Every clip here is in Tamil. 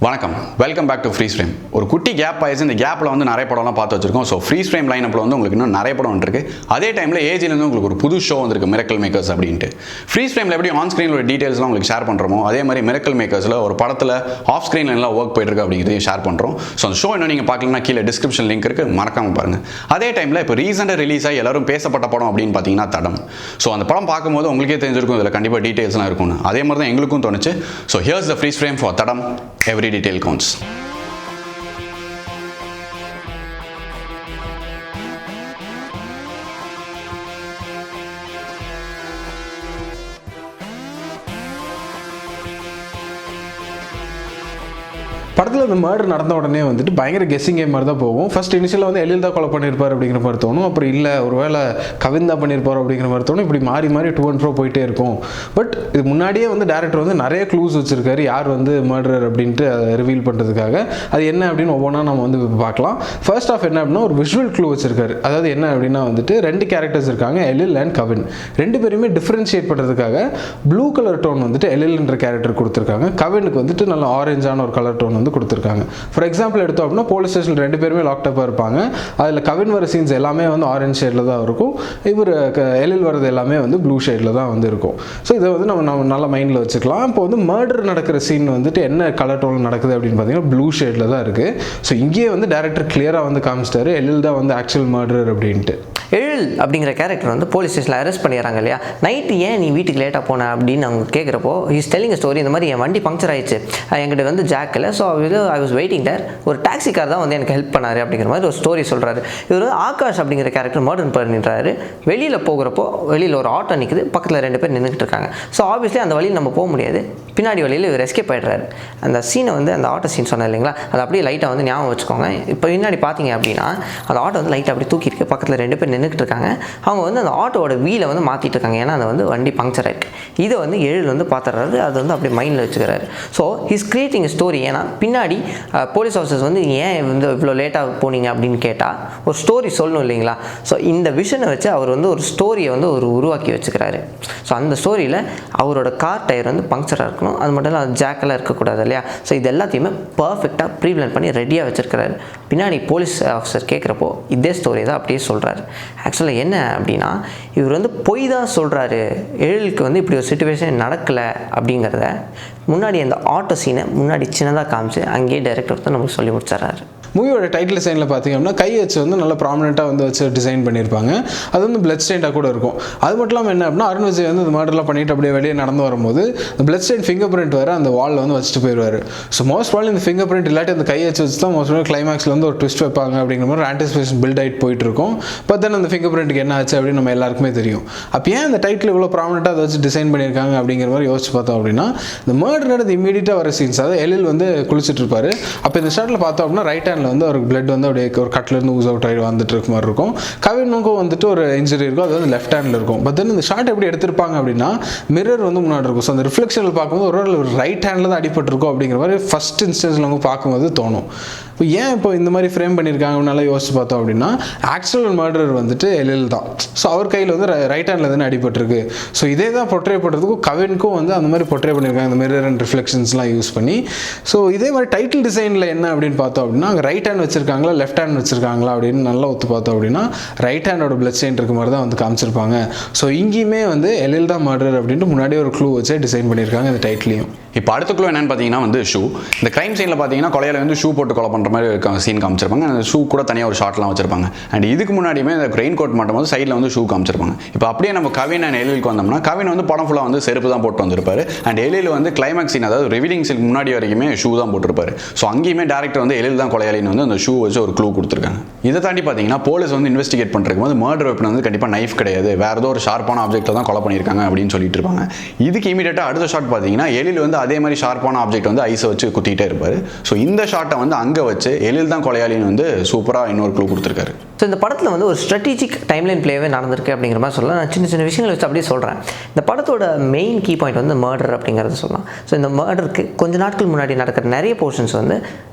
வணக்கம், welcome back to freeze frame. ஒரு குட்டி கேப் ஆயிடுச்சு. இந்த கேப்பில் வந்து நிறைய படம்லாம் பார்த்து வச்சிருக்கோம். ஸோ ஃப்ரீஸ் ஃப்ரேம் லைனப்பில் வந்து உங்களுக்கு இன்னும் நிறைய படம் வந்துருக்கு. அதே டைமில் ஏஜிலேருந்து உங்களுக்கு ஒரு புது ஷோ வந்திருக்கு, மிரக்கல் மேக்கர்ஸ் அப்படின்ட்டு. ஃப்ரீஸ் ஃப்ரேமில் எப்படி ஆன் ஸ்க்ரீனில் ஒரு டீட்டெயில்ஸ்லாம் உங்களுக்கு ஷேர் பண்ணுறோமோ, அதே மாதிரி மிரக்கல் மேக்கர்ஸில் ஒரு படத்தில் ஆஃப் ஸ்க்ரீனில் எல்லாம் ஒர்க் போயிட்டுருக்கு அப்படிங்கிறதையும் ஷேர் பண்ணுறோம். ஸோ அந்த ஷோ இன்னும் நீங்கள் பார்க்கலன்னா கீழே டிஸ்கிரிப்ஷன் லிங்க் இருக்குது, மறக்காமல் பாருங்கள். அதே டைமில் இப்போ ரீசெண்டாக ரிலீஸ் ஆகி எல்லாரும் பேசப்பட்ட படம் அப்படின்னு பார்த்தீங்கன்னா தடம். ஸோ அந்த படம் பார்க்கும்போது உங்களுக்கே தெரிஞ்சிருக்கும் இதில் கண்டிப்பாக டீட்டெயில்ஸ்லாம் இருக்கும்னு. அதே மாதிரி தான் எங்களுக்கும் தோணுச்சு. So here's the freeze frame for Thadam. Every detail counts. படத்தில் இந்த மர்டர் நடந்த உடனே வந்துட்டு பயங்கர கெஸ்ஸிங் கேம் மாதிரி தான் போகும். ஃபர்ஸ்ட் இனிஷியலாக வந்து எழில் தான் கொலை பண்ணியிருப்பார் அப்படிங்கிற மாதிரி தோணும். அப்புறம் இல்லை ஒருவேளை கவின் தான் பண்ணியிருப்பார் அப்படிங்கிற மாதிரி தோணும். இப்படி மாறி மாறி டூ அண்ட் ஃப்ரோ போயிட்டே இருக்கும். பட் இது முன்னாடியே வந்து டேரக்டர் வந்து நிறைய க்ளூஸ் வச்சிருக்காரு யார் வந்து மர்டரர் அப்படின்ட்டு அதை ரிவீல் பண்ணுறதுக்காக. அது என்ன அப்படின்னு ஒவ்வொன்றா நம்ம வந்து பார்க்கலாம். ஃபர்ஸ்ட் ஆஃப் என்ன அப்படின்னா ஒரு விஷுவல் க்ளூ வச்சிருக்காரு. அதாவது என்ன அப்படின்னா வந்துட்டு ரெண்டு கேரக்டர்ஸ் இருக்காங்க, எழில் அண்ட் கவின். ரெண்டு பேருமே டிஃப்ரென்ஷியேட் பண்ணுறதுக்காக ப்ளூ கலர் டோன் வந்துட்டு எழில்ன்ற கேரக்டர் கொடுத்துருக்காங்க. கவினுக்கு வந்துட்டு நல்ல ஆரஞ்சான ஒரு கலர் டோன் வந்து கொடுத்துருக்காங்க. ஃபார் எக்ஸாம்பிள் எடுத்தோம் அப்படின்னா போலீஸ் ஸ்டேஷன் ரெண்டு பேருமே லாக்டப்பாக இருப்பாங்க. அதில் கவின் வர சீன்ஸ் எல்லாமே வந்து ஆரஞ்ச் ஷேடில் தான் இருக்கும். இவர் எழில் வரது எல்லாமே வந்து ப்ளூ ஷேடில் தான் வந்து இருக்கும். ஸோ இதை வந்து நம்ம நல்ல மைண்டில் வச்சுக்கலாம். இப்போ வந்து மர்டர் நடக்கிற சீன் வந்துட்டு என்ன கலர் டோனில் நடக்குது அப்படின்னு பார்த்தீங்கன்னா ப்ளூ ஷேடில் தான் இருக்குது. ஸோ இங்கேயே வந்து டேரக்டர் கிளியராக வந்து காமிச்சிட்டாரு எழில் தான் வந்து ஆக்சுவல் மர்டரர் அப்படின்ட்டு. எழில் அப்படிங்கிற கேரக்டர் வந்து போலீஸ் ஸ்டேஷனில் அரெஸ்ட் பண்ணிடுறாங்க இல்லையா. நைட்டு ஏன் நீ வீட்டுக்கு லேட்டாக போன அப்படின்னு அவங்க கேட்குறப்போ ஹீஸ் டெல்லிங் ஸ்டோரி. இந்த மாதிரி என் வண்டி பங்க்சர் ஆயிடுச்சு, என்கிட்ட வந்து ஜாக் இல்லை, so I was waiting there, ஒரு டாக்ஸி கார் தான் வந்து எனக்கு ஹெல்ப் பண்ணாரு அப்படிங்கிற மாதிரி ஒரு ஸ்டோரி சொல்கிறாரு. இவர் வந்து ஆகாஷ் அப்படிங்கிற கேரக்டர் மர்டர் பண்ணிடுறாரு. வெளியில் போகிறப்போ வெளியில் ஒரு ஆட்டோ நிற்குது, பக்கத்தில் ரெண்டு பேர் நின்றுக்கிட்டு இருக்காங்க. ஸோ ஆப்வியஸ்லி அந்த வழியில் நம்ம போக முடியாது. பின்னாடி வழியில் இவர் எஸ்கேப் ஆகிடுறாரு. அந்த சீனை வந்து அந்த ஆட்டோ சீன் சொன்னேன் இல்லைங்களா, அது அப்படியே லைட்டாக வந்து ஞாபகம் வச்சுக்கோங்க. இப்போ பின்னாடி பார்த்தீங்க அப்படின்னா அந்த ஆட்டோ வந்து லைட்டாக அப்படி தூக்கியிருக்கு, பக்கத்தில் ரெண்டு பேர் நின்றுக்கிட்டு இருக்காங்க. அவங்க வந்து அந்த ஆட்டோவோட வீலை வந்து மாற்றிட்டு இருக்காங்க, ஏன்னா அது வந்து வண்டி பங்க்சர் ஆயிருக்கு. இதை வந்து எழில் வந்து பார்த்துறாரு, அது வந்து அப்படியே மைண்டில் வச்சுக்கிறாரு. So he's creating story. ஏன்னா பின்னாடி போலீஸ் ஆஃபீஸர்ஸ் வந்து ஏன் வந்து இவ்வளோ லேட்டாக போனீங்க அப்படின்னு கேட்டால் ஒரு ஸ்டோரி சொல்லணும் இல்லைங்களா. ஸோ இந்த விஷனை வச்சு அவர் வந்து ஒரு ஸ்டோரியை வந்து ஒரு உருவாக்கி வச்சுக்கிறாரு. ஸோ அந்த ஸ்டோரியில் அவரோட கார் டயர் வந்து பங்க்சராக இருக்கணும், அது மட்டும் இல்லை ஜாக்கெல்லாம் இருக்கக்கூடாது இல்லையா. ஸோ இது எல்லாத்தையுமே பர்ஃபெக்டாக ப்ரீப்ளான் பண்ணி ரெடியாக வச்சுருக்கிறாரு. பின்னாடி போலீஸ் ஆஃபீஸர் கேட்குறப்போ இதே ஸ்டோரி தான் அப்படியே சொல்கிறாரு. ஆக்சுவலாக என்ன அப்படின்னா இவர் வந்து பொய் தான் சொல்கிறாரு, எழிலுக்கு வந்து இப்படி ஒரு சிச்சுவேஷன் நடக்கலை அப்படிங்கிறத முன்னாடி அந்த ஆட்டோ சீனை முன்னாடி சின்னதாக காமிச்சு அங்கேயே டைரக்டர் தான் நமக்கு சொல்லி முடிச்சிடறாரு. மூவியோட டைட்டில் டிசைனில் பார்த்தீங்க அப்படின்னா கை வச்சு வந்து நல்லா ப்ராமினெண்ட்டாக வந்து வச்சு டிசைன் பண்ணியிருப்பாங்க. அது வந்து பிளட் ஸ்டெயின்டாக கூட இருக்கும். அது மட்டும் இல்லாமல் என்ன அப்படின்னா அருண் விஜய் வந்து இந்த மர்டர்லாம் பண்ணிட்டு அப்படியே வெளியே நடந்து வரும்போது இந்த பிளட் ஸ்டெயின் ஃபிங்கர் பிரிண்ட் வேறு அந்த வாலில் வந்து வச்சுட்டு போயிடுவார். ஸோ மோஸ்ட் வால் இந்த ஃபிங்கர் பிரிண்ட் இல்லாட்டி அந்த கை வச்சு தான் மோஸ்ட் கிளைமேக்ஸில் வந்து ஒரு ட்விஸ்ட் வைப்பாங்க அப்படிங்கிற மாதிரி ஆன்டிசிபேஷன் பில்ட் ஆகிட்டு போயிட்டு இருக்கும். பட் தென் அந்த ஃபிங்கர் பிரிண்ட்டுக்கு என்ன ஆச்சு அப்படின்னு நம்ம எல்லாருக்குமே தெரியும். அப்போ ஏன் அந்த டைட்டில் இவ்வளோ ப்ராமினெண்ட்டாக அதை வச்சு டிசைன் பண்ணியிருக்காங்க அப்படிங்கிற மாதிரி யோசிச்சு பார்த்தோம் அப்படின்னா இந்த மர்டர் நடந்து இமீடியட்டாக வர சீன்ஸ், அதாவது எழில் வந்து குளிச்சுட்டு இருப்பார். அப்போ இந்த ஷாட்டில் பார்த்தோம் அப்படின்னா ரைட் ஹேண்டில் வந்து ஒரு பிளட் வந்து அப்படியே ஒரு கட்லேருந்து ஊஸ் அவுட் ஆகி வந்துட்டு இருக்க மாதிரி இருக்கும். கவினுக்கும் வந்துட்டு ஒரு இன்ஜுரி இருக்கும், அது வந்து லெஃப்ட் ஹேண்டில் இருக்கும். பட் தென் இந்த ஷாட் எப்படி எடுத்திருப்பாங்க அப்படின்னா மிரர் வந்து முன்னாடி இருக்கும். ஸோ அந்த ரிஃப்ளெக்ஷனில் பார்க்கும்போது ஒரு ரைட் ஹேண்டில் தான் அடிபட்டிருக்கும் அப்படிங்கிற மாதிரி ஃபர்ஸ்ட் இன்ஸ்டன்ஸில் அவங்க பார்க்கும்போது தோணும். இப்போ ஏன் இப்போ இந்த மாதிரி ஃப்ரேம் பண்ணியிருக்காங்க நல்லா யோசிச்சு பார்த்தோம் அப்படின்னா ஆக்சுவல் மர்டரர் வந்துட்டு எழில் தான். ஸோ அவர் கையில் வந்து ரைட் ஹேண்டில் தானே அடிபட்டிருக்கு. ஸோ இதே தான் பொட்ரே பண்ணுறதுக்கும் கவினுக்கும் வந்து அந்த மாதிரி பொட்ரே பண்ணியிருக்காங்க, இந்த மிரர் அண்ட் ரிஃப்ளெக்ஷன்ஸ்லாம் யூஸ் பண்ணி. ஸோ இதே மாதிரி டைட்டில் டிசைனில் என்ன அப்படின்னு பார்த்தோம் அப்படின்னா அங்கே ரைட் ஹேண்ட் வச்சிருக்காங்களா லெஃப்ட் ஹேண்ட் வச்சிருக்காங்களா அப்படின்னு நல்லா ஒத்து பார்த்தோம் அப்படின்னா ரைட் ஹேண்டோட பிளட் ஸ்டெயின் இருக்க மாதிரி தான் வந்து காமிச்சிருப்பாங்க. ஸோ இங்கேயுமே வந்து எழில் தான் மர்டரர் அப்படின்ட்டு முன்னாடியே ஒரு க்ளூ வச்சே டிசைன் பண்ணியிருக்காங்க இந்த டைட்டிலையும். இப்போ அடுத்த க்ளூ என்னன்னு பார்த்தீங்கன்னா வந்து ஷூ. இந்த கிரைம் சீனில் பார்த்தீங்கன்னா கொலையில் வந்து ஷூ போட்டு கொலை பண்ணுற மாதிரி சீன் காமிச்சிருப்பாங்க. அந்த ஷூ கூட தனியாக ஒரு ஷாட்லாம் வச்சிருப்பாங்க. அண்ட் இதுக்கு முன்னாடியுமே இந்த ரெயின் கோட் மட்டும் வந்து சைடில் வந்து ஷூ காமிச்சிருப்பாங்க. இப்போ அப்படியே நம்ம கவின் அண்ட் எழிலுக்கு வந்தோம்னா கவின் வந்து படம் ஃபுல்லாக வந்து செருப்பு தான் போட்டு வந்திருப்பாரு. அண்ட் எழில் வந்து கிளைமேக்ஸ் சீன், அதாவது ரிவீலிங் சீன் முன்னாடி வரைக்குமே ஷூ தான் போட்டிருப்பாரு. ஸோ அங்கேயுமே டேரக்டர் வந்து எழில் தான் கொலையாளின்னு வந்து அந்த ஷூ வச்சு ஒரு க்ளூ கொடுத்துருக்காங்க. இதை தாண்டி பார்த்தீங்கன்னா போலீஸ் வந்து இன்வெஸ்டிகேட் பண்ணுறதுக்கு வந்து மர்டர் வெப்பன் வந்து கண்டிப்பாக நைஃப் கிடையாது, வேறு ஏதோ ஒரு ஷார்ப்பான ஆப்ஜெக்ட்டில் தான் கொலை பண்ணியிருக்காங்க அப்படின்னு சொல்லிட்டு இருப்பாங்க. இதுக்கு இமீடியட்டாக அடுத்த ஷாட் பார்த்தீங்கன்னா எழில் வந்து அதே மாதிரி ஷார்ப்பான ஆப்ஜெக்ட் வந்து ஐஸை வச்சு குத்திட்டே இருப்பாரு. ஸோ இந்த ஷாட்டை வந்து அங்கே வச்சு எழில் தான் கொலையாளின்னு வந்து சூப்பராக இன்னொரு க்ளூ கொடுத்துருக்காரு. ஸோ இந்த படத்தில் வந்து ஒரு ஸ்ட்ராட்டஜிக் டைம்லைன் பிளேவே நடந்திருக்கு அப்படிங்கிற மாதிரி சொல்லலாம். நான் சின்ன சின்ன விஷயங்களை வச்சு அப்படியே சொல்கிறேன். இந்த படத்தோட மெயின் கீ பாயிண்ட் வந்து மர்டர் அப்படிங்கிறத சொல்லலாம். ஸோ இந்த மர்டருக்கு கொஞ்சம் நாட்கள் முன்னாடி நடக்கிற நிறைய போர்ஷன்ஸ் வந்து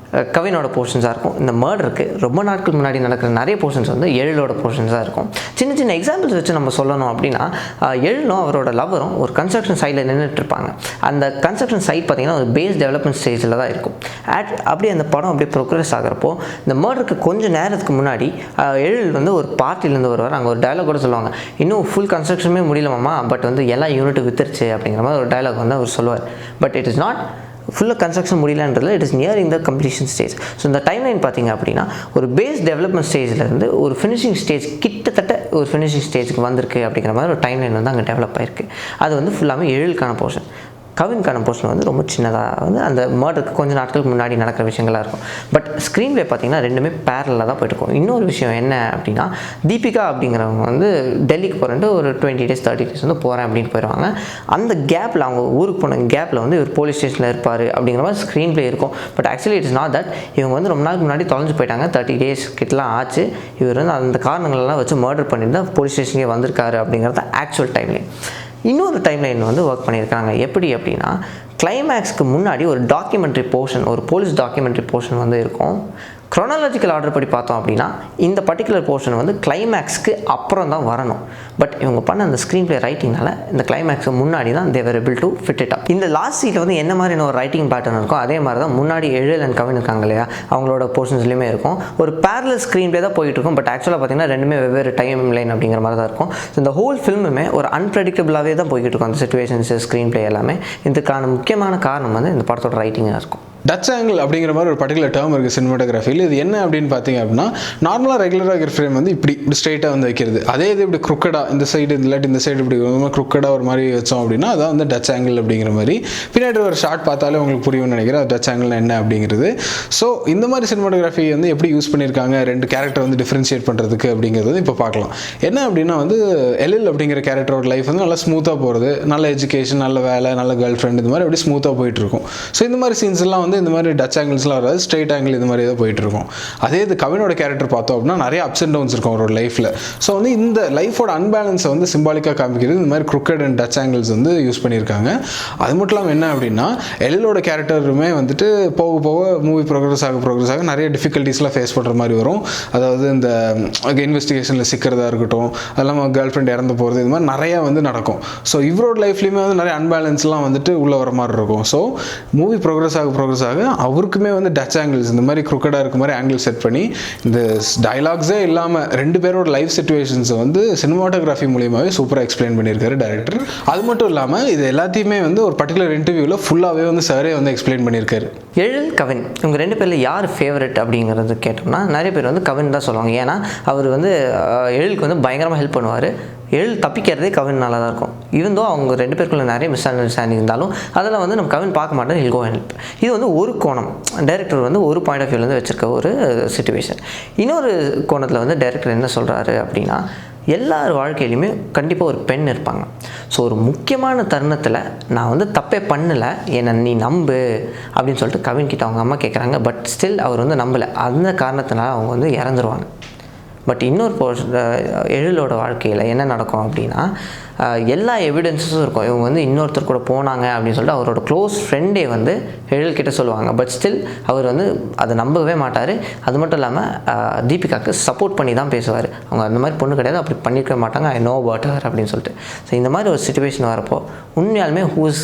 கவினோட போர்ஷன்ஸாக இருக்கும். இந்த மர்டருக்கு ரொம்ப நாட்கள் முன்னாடி நடக்கிற நிறைய போர்ஷன்ஸ் வந்து எழிலோட போர்ஷன்ஸாக இருக்கும். சின்ன சின்ன எக்ஸாம்பிள்ஸ் வச்சு நம்ம சொல்லணும் அப்படின்னா, எழிலும் அவரோட லவரும் ஒரு கன்ஸ்ட்ரக்ஷன் சைட்டில் நின்றுட்டு இருப்பாங்க. அந்த கன்ஸ்ட்ரக்ஷன் சைட் பார்த்திங்கன்னா ஒரு பேஸ் டெவலப்மெண்ட் ஸ்டேஜில் தான் இருக்கும். அப்படியே அந்த படம் அப்படியே ப்ரோக்ரஸ் ஆகிறப்போ இந்த மர்டருக்கு கொஞ்சம் நேரத்துக்கு முன்னாடி எழில் வந்து ஒரு பார்ட்டிலேருந்து வருவார். அங்கே ஒரு டயலாக் கூட சொல்லுவாங்க, இன்னும் ஃபுல் கன்ஸ்ட்ரக்ஷனுமே முடியலமாமா, பட் வந்து எல்லா யூனிட்டும் வித்துருச்சு அப்படிங்கிற மாதிரி ஒரு டயலாக் வந்து அவர் சொல்லுவார். பட் இட் இஸ் நாட் ஃபுல்லாக கன்ஸ்ட்ரக்ஷன் முடியலன்றதுல it is nearing the completion stage. So இந்த டைம்லைன் பார்த்திங்க அப்படின்னா ஒரு பேஸ் டெவலப்மெண்ட் ஸ்டேஜ்லேருந்து ஒரு ஃபினிஷிங் ஸ்டேஜ் கிட்டத்தட்ட ஒரு ஃபினிஷிங் ஸ்டேஜுக்கு வந்திருக்கு அப்படிங்கிற மாதிரி ஒரு டைம்லைன் வந்து அங்கே டெவலப் ஆகிருக்கு. அது வந்து ஃபுல்லாமே எழிலுக்கான போர்ஷன். கவின்கான போர்ஷன் வந்து ரொம்ப சின்னதாக வந்து அந்த மர்டருக்கு கொஞ்சம் நாட்களுக்கு முன்னாடி நடக்கிற விஷயங்களாக இருக்கும். பட் ஸ்க்ரீன் ப்ளே பார்த்திங்கன்னா ரெண்டுமே பேரலாக தான் போயிட்டுருக்கும். இன்னொரு விஷயம் என்ன அப்படின்னா, தீபிகா அப்படிங்கிறவங்க வந்து டெல்லிக்கு போகிறேன்ட்டு ஒரு 20 days 30 days வந்து போகிறேன் அப்படின்னு போயிடுவாங்க. அந்த கேப்பில் அவங்க ஊருக்கு போன கேப்பில் வந்து இவர் போலீஸ் ஸ்டேஷனில் இருப்பார் அப்படிங்கிற மாதிரி ஸ்க்ரீன் ப்ளே இருக்கும். But actually it's not that. இவங்க வந்து ரொம்ப நாளுக்கு முன்னாடி தொலைஞ்சு போயிட்டாங்க, 30 days கிட்டலாம் ஆச்சு. இவர் வந்து அந்த காரணங்கள்லாம் வச்சு மர்டர் பண்ணியிருந்தா போலீஸ் ஸ்டேஷனுக்கே வந்திருக்காரு அப்படிங்கிறத ஆக்சுவல் டைம்லைன். இன்னொரு டைம்லைன் வந்து ஒர்க் பண்ணியிருக்காங்க. எப்படி அப்படின்னா, கிளைமேக்ஸ்க்கு முன்னாடி ஒரு டாக்குமெண்ட்ரி போர்ஷன், ஒரு போலீஸ் டாக்குமெண்ட்ரி போர்ஷன் வந்து இருக்கும். க்ரோனாலஜிக்கல் ஆர்டர் படி பார்த்தோம் அப்படின்னா இந்த பர்டிகுலர் போர்ஷன் வந்து கிளைமேக்ஸ்க்கு அப்புறம் தான் வரணும். பட் இவங்க பண்ண அந்த ஸ்க்ரீன் ப்ளே ரைட்டிங்னால இந்த கிளைமேக்ஸுக்கு முன்னாடி தான் they're able to fit it up. இந்த லாஸ்ட் சீட்டில் வந்து என்ன மாதிரியான ஒரு ரைட்டிங் பேட்டர்ன் இருக்கும், அதே மாதிரி தான் முன்னாடி எழில் அண்ட் கவின் இருக்காங்க இல்லையா, அவங்களோட போர்ஷன்ஸ்லையுமே இருக்கும். ஒரு பேரலல் ஸ்க்ரீன் ப்ளே தான் போயிட்டு இருக்கும். பட் ஆக்சுவலாக பார்த்தீங்கன்னா ரெண்டுமே வெவ்வேறு டைம் லைன் அப்படிங்கிற மாதிரி தான் இருக்கும். ஸோ இந்த ஹோல் ஃபில்முமே ஒரு அன்பிரடிக்டபிளாகவே தான் போய்கிட்டு இருக்கும். அந்த சிச்சுவேஷன்ஸ், ஸ்க்ரீன் ப்ளே எல்லாமே. இதுக்கான முக்கியமான காரணம் வந்து இந்த படத்தோட ரைட்டிங்காக இருக்கும். டச் ஆங்கிள் அப்படிங்கிற மாதிரி ஒரு பர்டிகுலர் டேர்ம் இருக்குது சினிமாட்டோகிராஃபியில். இது என்ன அப்படின்னு பார்த்தீங்க அப்படின்னா, நார்மலாக ரெகுலராக இருக்கிற ஃப்ரேம் வந்து இப்படி ஸ்ட்ரெயிட்டாக வந்து வைக்கிறது. அதே இது இப்படி குறுக்கடாக இந்த சைடு இல்லாட்டி இந்த சைடு இப்படி குறுக்கடாக ஒரு மாதிரி வச்சோம் அப்படின்னா அதான் வந்து டச் ஆங்கிள் அப்படிங்கிற மாதிரி. பின்னாடி ஒரு ஷார்ட் பார்த்தாலே உங்களுக்கு புரியும்னு நினைக்கிறேன் டச் ஆங்கிள் என்ன அப்படிங்கிறது. ஸோ இந்த மாதிரி சினிமாட்டோகிராஃபி வந்து எப்படி யூஸ் பண்ணியிருக்காங்க ரெண்டு கேரக்டர் வந்து டிஃப்ரென்ஷியேட் பண்ணுறதுக்கு அப்படிங்கிறது இப்போ பார்க்கலாம். என்ன அப்படின்னா வந்து எழில் அப்படிங்கிற கேரக்டரோட லைஃப் வந்து நல்லா ஸ்மூத்தாக போகிறது, நல்ல எஜுகேஷன், நல்ல வேலை, நல்ல கேர்ள் ஃப்ரெண்ட், இந்த மாதிரி அப்படி ஸ்மூத்தாக போயிட்டு இருக்கும். ஸோ இந்த மாதிரி சீன்ஸ் எல்லாம் வந்து இந்த மாதிரி டச் ஆங்கிள்ஸ்லாம் வராது, ஸ்ட்ரெயிட் ஆங்கிள் இது மாதிரி தான் போயிட்டு இருக்கும். அதே இது கவினோட கேரக்டர் பார்த்தோம் அப்படின்னா நிறைய அப்ஸ் அண்ட் டவுன்ஸ் இருக்கும் அவரோட லைஃப்பில். ஸோ வந்து இந்த லைஃபோட அன்பேலன்ஸை வந்து சிம்பாலிக்காக காமிக்கிறது இந்த மாதிரி குரூக்கட் அண்ட் டச் ஆங்கிள்ஸ் வந்து யூஸ் பண்ணியிருக்காங்க. அது மட்டும் இல்லாமல் என்ன அப்படின்னா, எழிலோட கேரக்டருமே வந்துட்டு போக போக மூவி ப்ரோக்ரஸ் ஆக நிறைய டிஃபிகல்ட்டிஸ்லாம் ஃபேஸ் பண்ணுற மாதிரி வரும். அதாவது இந்த இன்வெஸ்டிகேஷனில் சிக்கிறதா இருக்கட்டும், அது இல்லாமல் கேர்ள் ஃப்ரெண்ட் இறந்து போகிறது, இது மாதிரி நிறையா வந்து நடக்கும். ஸோ இவரோட லைஃப்லேயுமே வந்து நிறைய அன்பேலன்ஸ்லாம் வந்துட்டு உள்ளே வர மாதிரி இருக்கும். ஸோ மூவி ப்ரோக்ரஸ் ஆக அவருக்குமே வந்து டச் ஆங்கிள்ஸ் இந்த மாதிரி குரூக்கடாக இருக்க மாதிரி ஆங்கிள் செட் பண்ணி இந்த டயலாக்ஸே இல்லாமல் ரெண்டு பேரோட லைஃப் சிச்சுவேஷன்ஸை வந்து சினிமாட்டோகிராஃபி மூலியமாகவே சூப்பராக எக்ஸ்பிளைன் பண்ணியிருக்காரு டைரக்டர். அது மட்டும் இல்லாமல் இது எல்லாத்தையுமே வந்து ஒரு பர்டிகுலர் இன்டர்வியூவில் ஃபுல்லாகவே வந்து சாரே வந்து எக்ஸ்பிளைன் பண்ணியிருக்காரு. எழில், கவின் இவங்க ரெண்டு பேரில் யார் ஃபேவரட் அப்படிங்கிறது கேட்டோம்னா நிறைய பேர் வந்து கவின் தான் சொல்லுவாங்க. ஏன்னா அவர் வந்து எழிலுக்கு வந்து பயங்கரமாக ஹெல்ப் பண்ணுவார். எழில் தப்பிக்கிறதே கவினால தான் இருக்கும். ஈவன் அவங்க ரெண்டு பேருக்குள்ள நிறைய மிஸ் அண்டர்ஸ்டாண்டிங் இருந்தாலும் அதெல்லாம் வந்து நம்ம கவின் பார்க்க மாட்டோம், ஹில் கோ ஹெல்ப். இது வந்து ஒரு கோணம், டைரக்டர் வந்து ஒரு பாயிண்ட் ஆஃப் வியூலேருந்து வச்சுருக்க ஒரு சிச்சுவேஷன். இன்னொரு கோணத்தில் வந்து டைரக்டர் என்ன சொல்கிறாரு அப்படின்னா, எல்லார் வாழ்க்கையிலையுமே கண்டிப்பாக ஒரு பெண் இருப்பாங்க. ஸோ ஒரு முக்கியமான தருணத்தில் நான் வந்து தப்பே பண்ணலை, என்னை நீ நம்பு அப்படின்னு சொல்லிட்டு கவின் கிட்ட அவங்க அம்மா கேட்குறாங்க. பட் ஸ்டில் அவர் வந்து நம்பலை. அந்த காரணத்தினால அவங்க வந்து இறந்துருவாங்க. பட் இன்னொரு எழிலோட வாழ்க்கையில் என்ன நடக்கும் அப்படின்னா, எல்லா எவிடன்ஸஸும் இருக்கும். இவங்க வந்து இன்னொருத்தர் கூட போனாங்க அப்படின்னு சொல்லிட்டு அவரோட க்ளோஸ் ஃப்ரெண்டே வந்து எழில்கிட்ட சொல்லுவாங்க. பட் ஸ்டில் அவர் வந்து அதை நம்பவே மாட்டார். அது மட்டும் இல்லாமல் தீபிகாவுக்கு சப்போர்ட் பண்ணி தான் பேசுவார். அவங்க அந்த மாதிரி பொண்ணு கிடையாது, அப்படி பண்ணிக்க மாட்டாங்க, ஐ நோ அபவுட் ஹர் அப்படின்னு சொல்லிட்டு. ஸோ இந்த மாதிரி ஒரு சிச்சுவேஷன் வரப்போ உண்மையாலுமே who's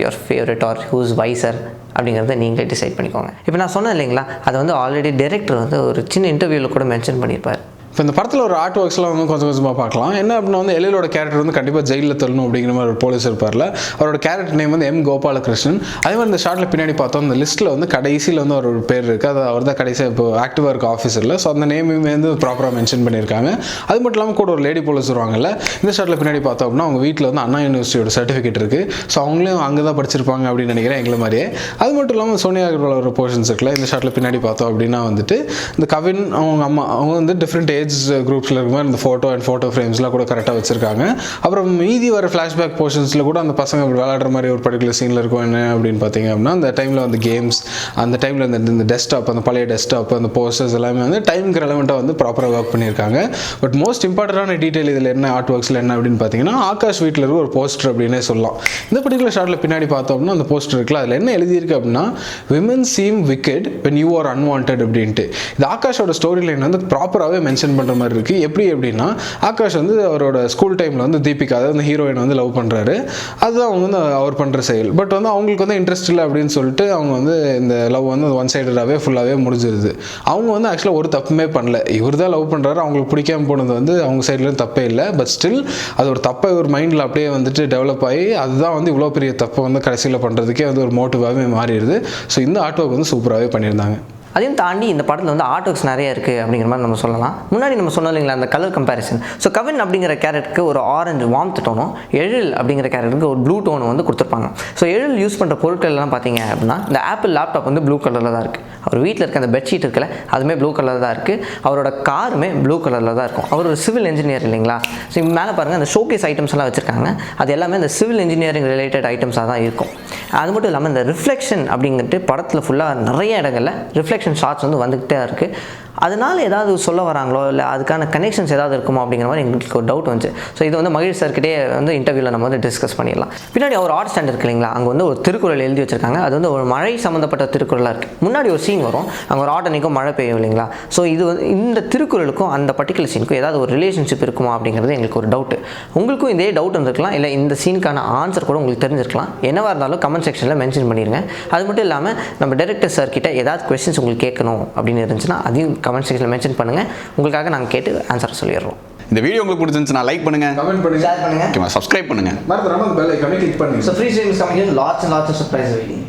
your favourite or who's wiser அப்படிங்கிறத நீங்களே டிசைட் பண்ணிக்கோங்க. இப்போ நான் சொன்னேன் இல்லைங்களா, அதை வந்து ஆல்ரெடி டைரக்டர் வந்து ஒரு சின்ன இன்டர்வியூவில் கூட மென்ஷன் பண்ணியிருப்பார். இப்போ இந்த படத்தில் ஒரு ஆர்ட் ஒர்க்ஸ்லாம் வந்து கொஞ்சம் கொஞ்சமாக பார்க்கலாம். என்ன அப்படின்னா வந்து எழிலோட கேரக்டர் வந்து கண்டிப்பாக ஜெயிலில் தள்ளணும் அப்படிங்கிற மாதிரி ஒரு போலீஸ் இருப்பார்ல, அவரோட கேரக்டர் நேம் வந்து எம் கோபாலகிருஷ்ணன். அதே மாதிரி இந்த ஷார்ட்டில் பின்னாடி பார்த்தோம், அந்த லிஸ்ட்டில் வந்து கடைசியில் வந்து ஒரு பேர் இருக்குது, அது அவர் தான் கடைசியாக இப்போ ஆக்டிவாக இருக்க ஆஃபீஸரில். ஸோ அந்த நேமுமே வந்து ப்ராப்பராக மென்ஷன் பண்ணியிருக்காங்க. அது மட்டும் இல்லாமல் கூட ஒரு லேடி போலீஸ் வருவாங்கல்ல, இந்த ஷார்ட்டில் பின்னாடி பார்த்தோம் அப்படின்னா அவங்க வீட்டில் வந்து அண்ணா யூனிவர்சிட்டியோட சர்டிஃபிகேட் இருக்குது. ஸோ அவங்களும் அங்கே தான் படிச்சிருப்பாங்க அப்படின்னு நினைக்கிறேன், எங்களை மாதிரியே. அது மட்டும் இல்லாமல் சோனியா அகர்வால் ஒரு போர்ஷன்ஸ் இருக்குல்ல, இந்த ஷார்ட்டில் பின்னாடி பார்த்தோம் அப்படின்னா வந்துட்டு இந்த கவின் அவங்க அம்மா அவங்க வந்து டிஃப்ரெண்ட் ஏஜ் ஏஜ் குரூப்ஸில் இருக்க மாதிரி இந்த ஃபோட்டோ அண்ட் ஃபோட்டோ ஃப்ரேம்ஸ்லாம் கூட கரெக்டாக வச்சுருக்காங்க. அப்புறம் மீதி வர ஃப்ளாஷ்பேக் போர்ஷன்ஸில் கூட அந்த பசங்க விளையாடுற மாதிரி ஒரு பர்டிகுலர் சீனில் இருக்கும். என்ன அப்படின்னு பார்த்தீங்க அப்படின்னா அந்த டைமில் வந்து கேம்ஸ், அந்த டைமில் இந்த டெஸ்க்டாப், அந்த பழைய டெஸ்க்டாப், அந்த போஸ்டர்ஸ் எல்லாமே வந்து டைமுக்கு ரெலவெண்ட்டாக வந்து ப்ராப்பராக ஒர்க் பண்ணியிருக்காங்க. பட் மோஸ்ட் இம்பார்ட்டண்டான டீட்டெயில் இதில் என்ன ஆர்ட் ஒர்க்ஸில் என்ன அப்படின்னு பார்த்தீங்கன்னா ஆகாஷ் வீட்டில் இருக்க ஒரு போஸ்டர் அப்படின்னே சொல்லலாம். இந்த பர்டிகுலர் ஷாட்டில் பின்னாடி பார்த்தோம்னா அந்த போஸ்டர் இருக்குல்ல, அதில் என்ன எழுதியிருக்கு அப்படின்னா women seem wicked when you are unwanted அப்படின்ட்டு. இது ஆகாஷோட ஸ்டோரி லைன் வந்து ப்ராப்பராகவே மென்ஷன் பண்ணுற மாதிரி இருக்குது. எப்படி அப்படின்னா ஆகாஷ் வந்து அவரோட ஸ்கூல் டைமில் வந்து தீபிகா, அதாவது அந்த ஹீரோயின் வந்து லவ் பண்ணுறாரு. அதுதான் அவங்க வந்து அவர் பண்ணுற செயல். பட் வந்து அவங்களுக்கு வந்து இன்ட்ரெஸ்ட் இல்லை அப்படின்னு சொல்லிட்டு அவங்க வந்து இந்த லவ் வந்து ஒன் சைடடாகவே ஃபுல்லாகவே முடிஞ்சிருது. அவங்க வந்து ஆக்சுவலாக ஒரு தப்புமே பண்ணல. இவர் தான் லவ் பண்ணுறாரு, அவங்களுக்கு பிடிக்காம போனது வந்து அவங்க சைட்லேருந்து தப்பே இல்லை. பட் ஸ்டில் அது ஒரு தப்பை ஒரு மைண்டில் அப்படியே வந்துட்டு டெவலப் ஆகி அதுதான் வந்து இவ்வளோ பெரிய தப்பை வந்து கடைசியில் பண்ணுறதுக்கே வந்து ஒரு மோட்டிவாகவே மாறிடுது. ஸோ இந்த ஆர்ட் ஒர்க் வந்து சூப்பராகவே பண்ணியிருந்தாங்க. அதையும் தாண்டி இந்த படத்தில் வந்து ஆர்ட் ஒர்க்ஸ் நிறைய இருக்குது அப்படிங்கிற மாதிரி நம்ம சொல்லலாம். முன்னாடி நம்ம சொன்னோம் இல்லைங்களா அந்த கலர் கம்பேரிசன். ஸோ கவின் அப்படிங்கிற கேரக்டருக்கு ஒரு ஆரஞ்சு வார்ம்த் டோனும், எழில் அப்படிங்கிற கேரக்டருக்கு ஒரு ப்ளூ டோனும் வந்து கொடுத்துருப்பாங்க. ஸோ எழில் யூஸ் பண்ணுற பொருட்கள் எல்லாம் பார்த்தீங்க அப்படின்னா இந்த ஆப்பிள் லேப்டாப் வந்து ப்ளூ கலரில் தான் இருக்குது. அவர் வீட்டில் இருக்க அந்த பெட்ஷீட் இருக்குல்ல அதுவுமே ப்ளூ கலரில் தான் இருக்குது. அவரோட காருமே ப்ளூ கலரில் தான் இருக்கும். அவர் ஒரு சிவில் இன்ஜினியர் இல்லைங்களா. ஸோ மேலே பாருங்கள் அந்த ஷோகேஸ் ஐட்டம்ஸ் எல்லாம் வச்சுருக்காங்க. அது எல்லாமே இந்த சிவில் இன்ஜினியரிங் ரிலேட்டட் ஐட்டம்ஸாக தான் இருக்கும். அது மட்டும் இல்லாமல் இந்த ரிஃப்ளெக்ஷன் அப்படிங்கிறது படத்தில் ஃபுல்லாக நிறைய இடங்களில் ரிஃப்ளெக்ஷன் ஷாட்ஸ் வந்து வந்துக்கிட்டே இருக்குது. அதனால் ஏதாவது சொல்ல வராங்களோ இல்லை அதுக்கான கனெக்ஷன்ஸ் ஏதாவது இருக்குமோ அப்படிங்கிற மாதிரி எங்களுக்கு ஒரு டவுட் வந்துச்சு. ஸோ இது வந்து மகிழ் சார்கிட்டே வந்து இன்டர்வியூவில் நம்ம வந்து டிஸ்கஸ் பண்ணிடலாம். பின்னாடி அவர் ஆர்ட் ஸ்டாண்ட் இருக்கு இல்லைங்களா, அங்கே வந்து ஒரு திருக்குறள் எழுதி வச்சிருக்காங்க. அது வந்து ஒரு மழை சம்மந்தப்பட்ட திருக்குறளாக இருக்குது. முன்னாடி ஒரு சீன் வரும், அங்கே ஒரு ஆட்டோனிக்கும் மழை பெய்யும் இல்லைங்களா. ஸோ இது வந்து இந்த திருக்குறளுக்கும் அந்த பர்டிகுலர் சீனுக்கும் ஏதாவது ஒரு ரிலேஷன்ஷிப் இருக்குமா அப்படிங்கிறது எங்களுக்கு ஒரு டவுட்டு. உங்களுக்கும் இதே டவுட் இருந்திருக்கலாம், இல்லை இந்த சீனுக்கான ஆன்சர் கூட உங்களுக்கு தெரிஞ்சிருக்கலாம். என்னவாக இருந்தாலும் கமெண்ட் செக்ஷனில் மென்ஷன் பண்ணிடுங்க. அது மட்டும் இல்லாமல் நம்ம டைரக்டர் சார் கிட்ட ஏதாவது கொஸ்டின்ஸ் உங்களுக்கு கேட்கணும் அப்படின்னு இருந்துச்சுன்னா அதையும் கமெண்ட் செக்ஷனில் மென்ஷன் பண்ணுங்கள். உங்களுக்காக நாங்கள் கேட்டு ஆன்சர் சொல்லிடுறோம். இந்த வீடியோ உங்களுக்கு பிடிச்சிருந்துச்சுன்னா லைக் பண்ணுங்க, கமெண்ட் பண்ணுங்க, ஷேர் பண்ணுங்கள், சப்ஸ்கிரைப் பண்ணுங்க. மறந்துடாம பெல் ஐகானை கிளிக் பண்ணுங்க. So free stream is coming in, lots and lots of surprise waiting.